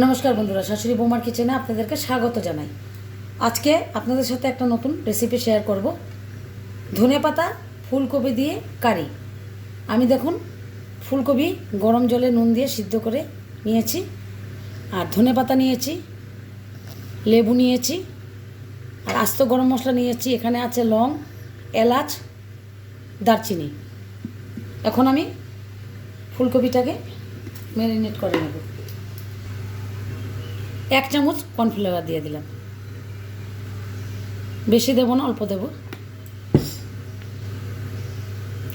নমস্কার বন্ধুরা, শাশুড়ি বৌমার কিচেনে আপনাদেরকে স্বাগত জানাই। আজকে আপনাদের সাথে একটা নতুন রেসিপি শেয়ার করব। ধনেপাতা ফুলকপি দিয়ে কারি। আমি দেখুন ফুলকপি গরম জলে নুন দিয়ে সিদ্ধ করে নিয়েছি, আর ধনেপাতা নিয়েছি, লেবু নিয়েছি, আর আস্ত গরম মশলা নিয়েছি। এখানে আছে লং, এলাচ, দারচিনি। এখন আমি ফুলকপিটাকে ম্যারিনেট করে নেব। 1 চামচ কর্নফ্লাওয়ার দিয়ে দিলাম, বেশি দেব না, অল্প দেব।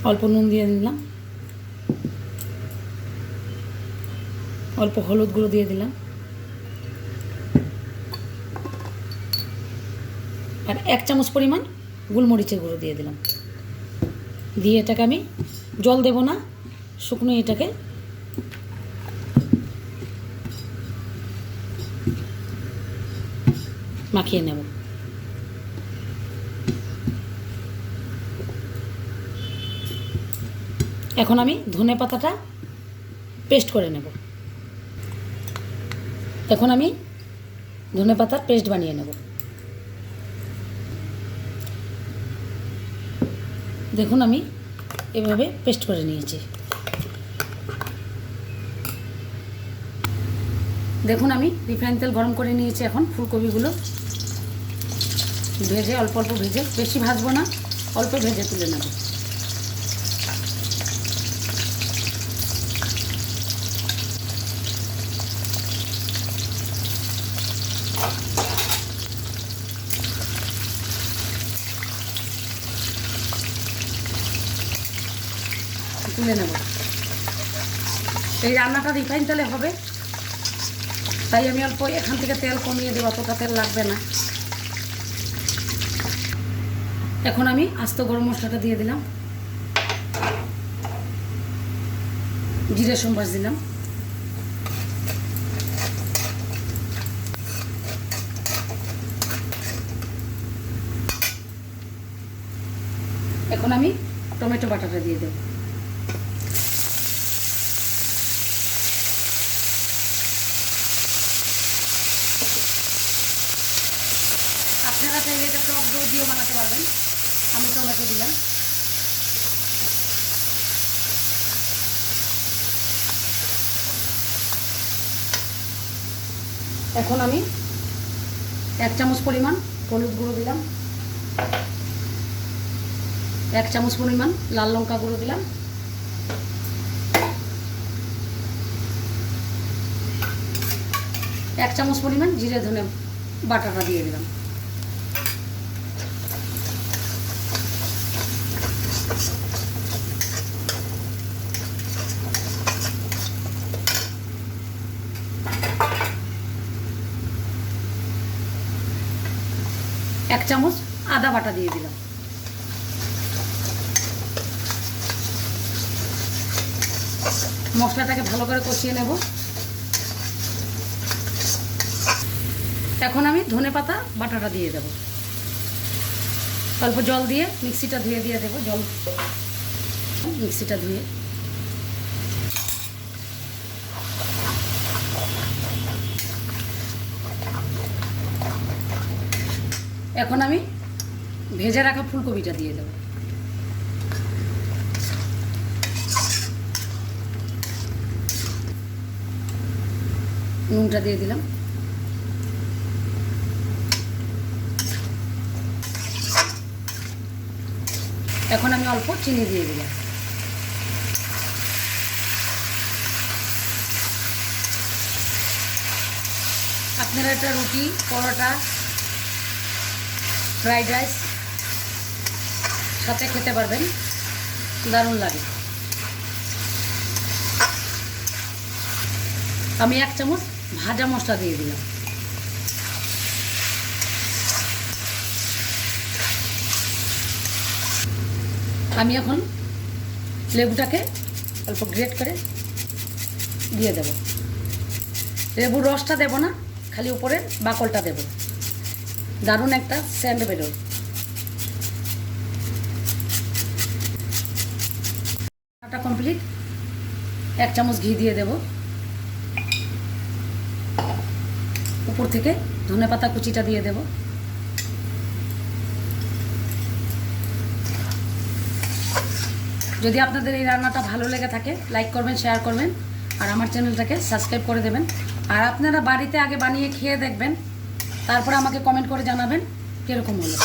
অল্প নুন দিয়ে দিলাম, অল্প হলুদ গুঁড়ো দিয়ে দিলাম, আর 1 চামচ পরিমাণ গোলমরিচের গুঁড়ো দিয়ে দিলাম। দিয়ে এটাকে আমি জল দেব না, শুকনো এটাকে মাখিয়ে নেব। এখন আমি ধনেপাতাটা পেস্ট করে নেব। এখন আমি ধনেপাতার পেস্ট বানিয়ে নেব। দেখুন আমি এভাবে পেস্ট করে নিয়েছি। দেখুন আমি রিফাইন তেল গরম করে নিয়েছি। এখন ফুলকপিগুলো ভেজে অল্প অল্প ভেজে, বেশি ভাজবো না, অল্প ভেজে তুলে নেব। তুলে নেব। এই রান্নাটা রিফাইন তেলে হবে, তাই আমি অল্প এখান থেকে তেল কমিয়ে দেবো, অতটা তেল লাগবে না। এখন আমি আস্ত গরম মশলাটা দিয়ে দিলাম, জিরে সম্বাস দিলাম, এখন আমি টমেটো বাটাটা দিয়ে দেব। আপনারা চাইলে এটা টক দই দিয়েও বানাতে পারবেন, আমি টমেটো দিলাম। এখন আমি 1 চামচ পরিমাণ হলুদ গুঁড়ো দিলাম, 1 চামচ পরিমাণ লাল লঙ্কা গুঁড়ো দিলাম, 1 চামচ পরিমাণ জিরে ধনে বাটাটা দিয়ে দিলাম। এক চামচ আদা বাটা দিয়ে দিলাম। মশলাটাকে ভালো করে কষিয়ে নেব। এখন আমি ধনেপাতা বাটাটা দিয়ে দেব। অল্প জল দিয়ে মিক্সিটা ধুয়ে দিয়ে দেবো। জল মিক্সিটা ধুয়ে এখন আমি ভেজে রাখা ফুলকপিটা দিয়ে দেব। নুনটা দিয়ে দিলাম, এখন আমি অল্প চিনি দিয়ে দিলাম। আপনারা এটা রুটি, পরোটা, ফ্রাইড রাইস সাথে খেতে পারবেন, দারুণ লাগে। আমি 1 চামচ ভাজা মশলা দিয়ে দিলাম। আমি এখন লেবুটাকে অল্প গ্রেট করে দিয়ে দেব। লেবুর রসটা দেব না, খালি উপরের বাকলটা দেব। দারুণ একটা সেন্ট বেরোয়। কমপ্লিট। 1 চামচ ঘি দিয়ে দেব। উপর থেকে ধনেপাতা কুচিটা দিয়ে দেব। যদি আপনাদের এই রান্নাটা ভালো লেগে থাকে লাইক করবেন, শেয়ার করবেন, আর আমার চ্যানেলটাকে সাবস্ক্রাইব করে দেবেন। আর আপনারা বাড়িতে আগে বানিয়ে খেয়ে দেখবেন, তারপরে আমাকে কমেন্ট করে জানাবেন কীরকম হলো।